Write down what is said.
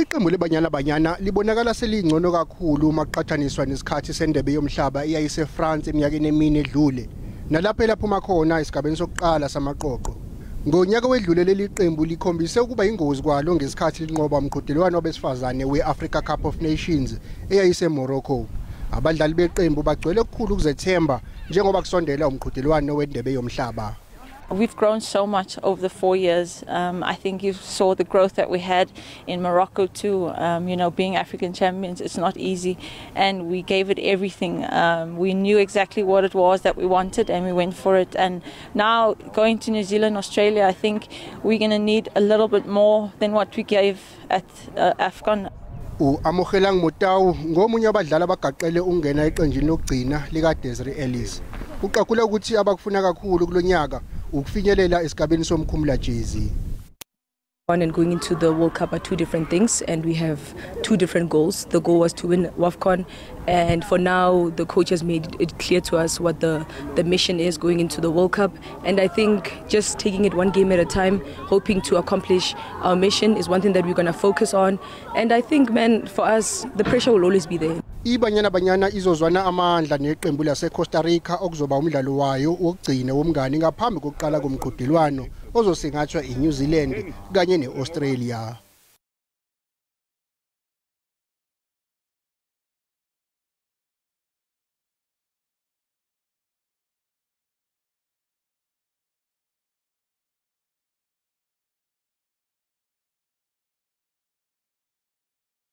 Iqembu leBanyana Banyana libonakala selingcono kakhulu maqhathaniswa nesikhathi sendebe yomhlaba eyayise France eminyakeni emine edlule. Nalapho laphuma khona esigabeni sokuqala samaqoqo. Ngonyaka wedlule leli qembu likhombise ukuba ingozi kwalo ngesikhathi linqoba umqhudelwano wabesifazane weAfrica Cup of Nations eyayise Morocco. Abadlali beqembu bagcwele kakhulu ukuzethemba njengoba kusondela umqhudelwano wendebe yomhlaba. We've grown so much over the 4 years. I think you saw the growth that we had in Morocco too. Being African champions, it's not easy, and we gave it everything. We knew exactly what it was that we wanted, and we went for it. And now going to New Zealand, Australia, I think we're going to need a little bit more than what we gave at AFCON. Amogelang Motau ngomunye abadlali abagaqele ungena eqenjini lokugcina lika Desiree Ellis. Uqaphula ukuthi abakufuna kakhulu kulonyaka ukufinyelela esigabeni somkhumula jezi. And going into the World Cup are two different things, and we have two different goals. The goal was to win WAFCON, and for now the coach has made it clear to us what the mission is going into the World Cup. And I think just taking it one game at a time, hoping to accomplish our mission is one thing that we're going to focus on. And I think, man, for us, the pressure will always be there. IBanyana Banyana izozwana amandla neqembu lase Costa Rica okuzoba umdlalo wayo wokugcina womngani ngaphambi kuqala komqhudelwano ozosingathwa iNew Zealand kanye neAustralia.